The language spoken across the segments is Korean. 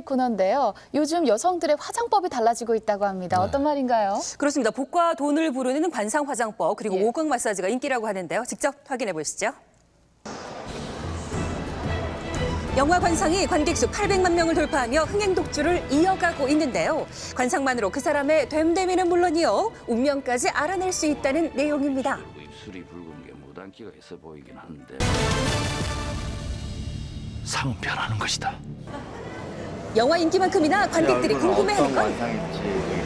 코너인데요. 요즘 여성들의 화장법이 달라지고 있다고 합니다. 어떤 말인가요? 그렇습니다. 복과 돈을 부르는 관상 화장법 그리고 예. 오각 마사지가 인기라고 하는데요. 직접 확인해 보시죠. 영화 관상이 관객 수 800만 명을 돌파하며 흥행 독주를 이어가고 있는데요. 관상만으로 그 사람의 됨됨이는 물론이요. 운명까지 알아낼 수 있다는 내용입니다. 입술이 붉은 게 무단기가 있어 보이긴 하는데 상은 변하는 것이다. 영화 인기만큼이나 관객들이 궁금해하는 건 관상일지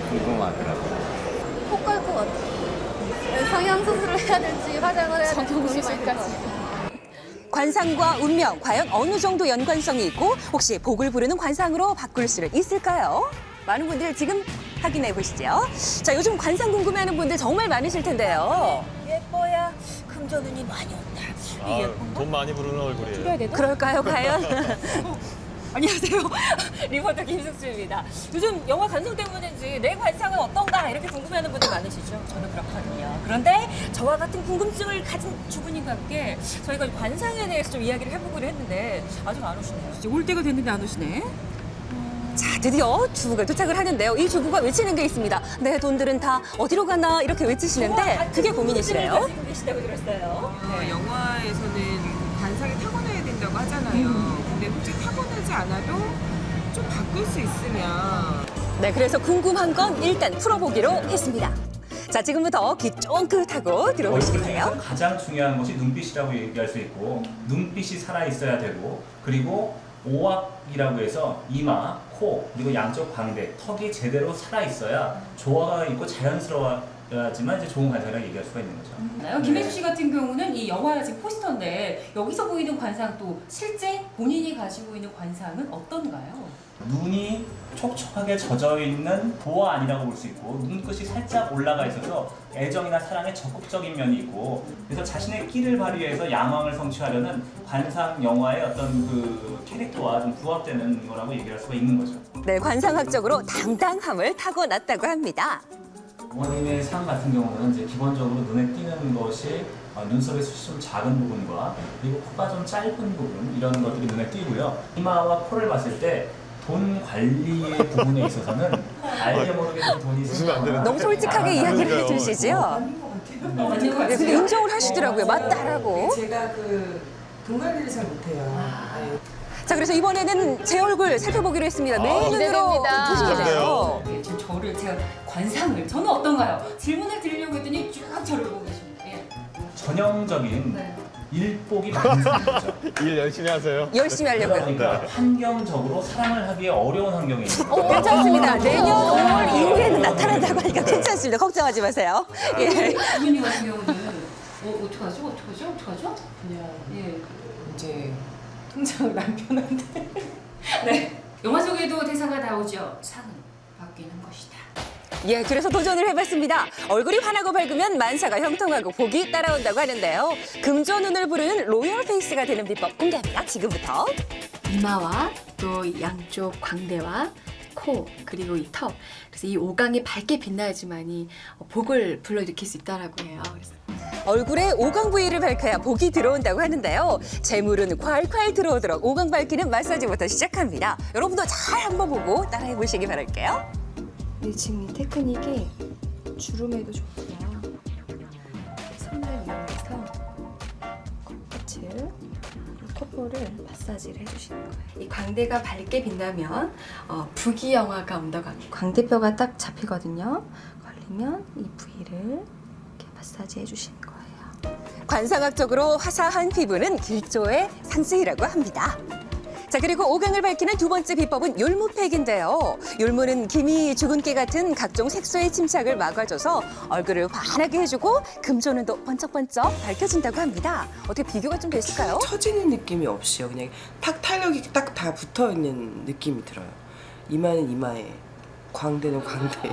궁금하더라고요. 혹 갈 것 같아요. 성형수술을 해야 될지 화장을 해야 될지 성형수술까지. 관상과 운명, 과연 어느 정도 연관성이 있고 혹시 복을 부르는 관상으로 바꿀 수는 있을까요? 많은 분들 지금 확인해 보시죠. 자, 요즘 관상 궁금해하는 분들 정말 많으실 텐데요. 예뻐야 금전운이 많이 온다. 돈 많이 부르는 얼굴이에요. 그럴까요, 과연? 안녕하세요. 리포터 김숙주입니다. 요즘 영화 관상 때문인지 내 관상은 어떤가 이렇게 궁금해하는 분들 많으시죠? 저도 그렇거든요. 그런데 저와 같은 궁금증을 가진 주부님과 함께 저희가 관상에 대해서 좀 이야기를 해보기로 했는데 아직 안 오시네요. 이제 올 때가 됐는데 안 오시네. 자, 드디어 주부가 도착을 하는데요. 이 주부가 외치는 게 있습니다. 내 돈들은 다 어디로 가나 이렇게 외치시는데 그게 고민이시래요. 가지고 계시다고 들었어요. 영화에서는 관상이 타고나야 된다고 하잖아요. 근데 혹시 타고나지 않아도 좀 바꿀 수 있으면 네, 그래서 궁금한 건 일단 풀어보기로 했습니다. 자, 지금부터 귀 쫑긋하고 들어보시겠어요? 가장 중요한 것이 눈빛이라고 얘기할 수 있고 눈빛이 살아 있어야 되고 그리고 오악이라고 해서 이마, 코 그리고 양쪽 광대, 턱이 제대로 살아 있어야 조화가 있고 자연스러워야지만 이제 좋은 관상이라고 얘기할 수가 있는 거죠. 김혜수 씨 같은 경우는 이 영화 지금 포스터인데 여기서 보이는 관상 또 실제 본인이 가지고 있는 관상은 어떤가요? 눈이 촉촉하게 젖어 있는 보아아니라고 볼 수 있고 눈끝이 살짝 올라가 있어서 애정이나 사랑에 적극적인 면이 있고 그래서 자신의 끼를 발휘해서 양왕을 성취하려는 관상 영화의 어떤 그 캐릭터와 좀 부합되는 거라고 얘기할 수가 있는 거죠. 네, 관상학적으로 당당함을 타고났다고 합니다. 부모님의 상 같은 경우는 이제 기본적으로 눈에 띄는 것이 눈썹의 숱이 좀 작은 부분과 그리고 코가 좀 짧은 부분 이런 것들이 눈에 띄고요. 이마와 코를 봤을 때 돈 관리의 부분에 있어서는 알게 모르게 좀 돈이 생겨나 너무 솔직하게 이야기를 해주시죠. 네, 근데 인정을 하시더라고요. 맞다라고. 제가 돈 관리를 잘 못해요. 자, 그래서 이번에는 제 얼굴 살펴보기로 했습니다. 맨 눈으로 기대됩니다. 보시는데요. 네, 지금 저를 제가 관상을 저는 어떤가요? 질문을 드리려고 했더니 쭉 저를 보고 계십니다. 예. 전형적인 일복이 많은 사람이죠. 일 열심히 하세요. 열심히 하려고요. 그러니까 환경적으로 사랑을 하기에 어려운 환경에 있는 거죠. 괜찮습니다. 내년 5월 이후에는 나타난다고 하니까 괜찮습니다. 걱정하지 마세요. 예. 주부님 같은 경우는 어떡하죠? 어떡하죠? 어떡하죠? 그냥 예. 이제 통장을 남편한테 네. 영화 속에도 대사가 나오죠. 상은 바뀌는 것이다. 예, 그래서 도전을 해봤습니다. 얼굴이 환하고 밝으면 만사가 형통하고 복이 따라온다고 하는데요. 금전운을 부르는 로열 페이스가 되는 비법 공개합니다. 지금부터. 이마와 또 양쪽 광대와 코 그리고 이 턱. 그래서 이 오강이 밝게 빛나야지만이 복을 불러일으킬 수 있다라고 해요. 그래서 얼굴에 오강 부위를 밝혀야 복이 들어온다고 하는데요. 재물은 콸콸 들어오도록 오강 밝히는 마사지부터 시작합니다. 여러분도 잘 한번 보고 따라해 보시기 바랄게요. 근데 지금 이 테크닉이 주름에도 좋고요. 손을 이용해서 콧끝을 콧볼을 마사지를 해주시는 거예요. 이 광대가 밝게 빛나면 부귀영화가 온다고 합니다. 광대뼈가 딱 잡히거든요. 걸리면 이 부위를 이렇게 마사지 해주시는 거예요. 관상학적으로 화사한 피부는 길조의 상징이라고 합니다. 자, 그리고 오강을 밝히는 두 번째 비법은 율무팩인데요. 율무는 기미, 주근깨 같은 각종 색소의 침착을 막아줘서 얼굴을 환하게 해주고 금전운도 번쩍번쩍 밝혀준다고 합니다. 어떻게 비교가 좀 되실까요? 처지는 느낌이 없이요. 그냥 탁 탄력이 딱 다 붙어 있는 느낌이 들어요. 이마는 이마에, 광대는 광대에.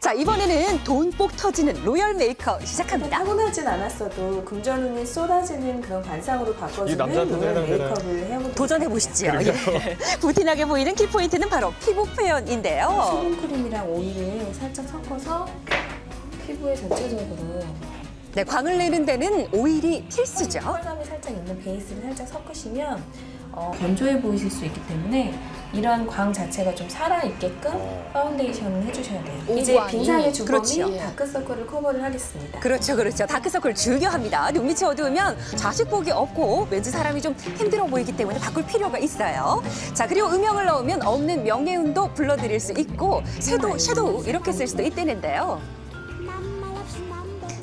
자, 이번에는 돈복 터지는 로열 메이크업 시작합니다. 타고나진 않았어도 금전운이 쏟아지는 그런 관상으로 이 바꿔주는 남자한테도 로열 해당되나요? 메이크업을 해보도록 도전해보시죠. 예. 부티나게 보이는 키포인트는 바로 피부 표현인데요. 수분크림이랑 오일을 살짝 섞어서 피부에 전체적으로 네, 광을 내는 데는 오일이 필수죠. 펄감이 살짝 있는 베이스를 살짝 섞으시면 건조해 보이실 수 있기 때문에 이런 광 자체가 좀 살아있게끔 파운데이션을 해주셔야 돼요. 이제 오광이. 빈상의 주범이 그렇죠. 다크서클을 커버를 하겠습니다. 그렇죠. 다크서클 즐겨합니다. 눈밑이 어두우면 자식 보기 없고 왠지 사람이 좀 힘들어 보이기 때문에 바꿀 필요가 있어요. 자, 그리고 음영을 넣으면 없는 명예운도 불러드릴 수 있고 섀도우 이렇게 쓸 수도 있다는데요.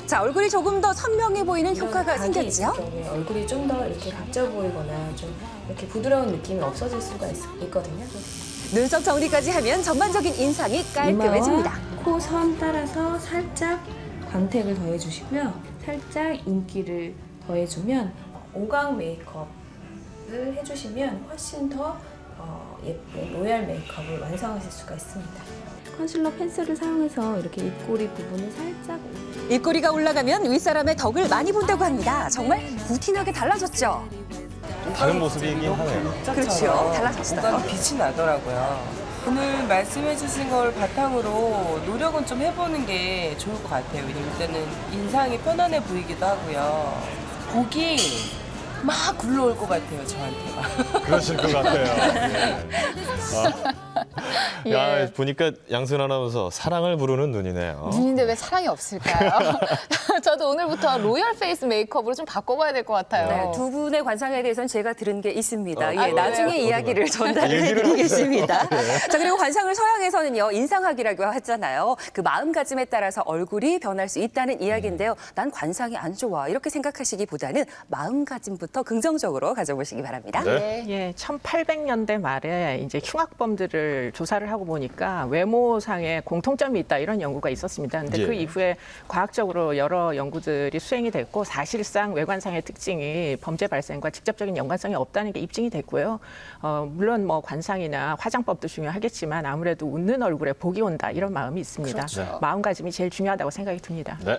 자, 얼굴이 조금 더 선명해 보이는 효과가 각이 있을 생겼죠? 경우에 얼굴이 좀 더 이렇게 각져 보이거나 좀 이렇게 부드러운 느낌이 없어질 수가 있거든요. 눈썹 정리까지 하면 전반적인 인상이 깔끔해집니다. 이마와 코 선 따라서 살짝 광택을 더해주시고요. 살짝 인기를 더해주면 오광 메이크업을 해주시면 훨씬 더 예쁜 로얄 메이크업을 완성하실 수가 있습니다. 컨실러 펜슬을 사용해서 이렇게 입꼬리 부분을 살짝 입꼬리가 올라가면 윗사람의 덕을 많이 본다고 합니다. 정말 부티나게 달라졌죠? 다른 모습이긴 하네요. 그렇죠. 달라졌어요. 뭔가 빛이 나더라고요. 오늘 말씀해주신 걸 바탕으로 노력은 좀 해보는 게 좋을 것 같아요. 왜냐면 일단은 인상이 편안해 보이기도 하고요. 복이 막 굴러올 것 같아요, 저한테가. 그러실 것 같아요. 예. 야, 보니까 양순 아나운서 사랑을 부르는 눈이네요. 눈인데 왜 사랑이 없을까요? 저도 오늘부터 로열 페이스 메이크업으로 좀 바꿔봐야 될 것 같아요. 네, 두 분의 관상에 대해서는 제가 들은 게 있습니다. 예, 그래요? 나중에 이야기를 전달해드리겠습니다. 자, 그리고 관상을 서양에서는요, 인상학이라고 했잖아요. 그 마음가짐에 따라서 얼굴이 변할 수 있다는 이야기인데요. 난 관상이 안 좋아 이렇게 생각하시기보다는 마음가짐부터 긍정적으로 가져보시기 바랍니다. 네. 예, 1800년대 말에 이제 흉악범들을 조사를 하고 보니까 외모상에 공통점이 있다 이런 연구가 있었습니다. 근데 예. 그 이후에 과학적으로 여러 연구들이 수행이 됐고 사실상 외관상의 특징이 범죄 발생과 직접적인 연관성이 없다는 게 입증이 됐고요. 물론 뭐 관상이나 화장법도 중요하겠지만 아무래도 웃는 얼굴에 복이 온다 이런 마음이 있습니다. 그렇죠. 마음가짐이 제일 중요하다고 생각이 듭니다. 네.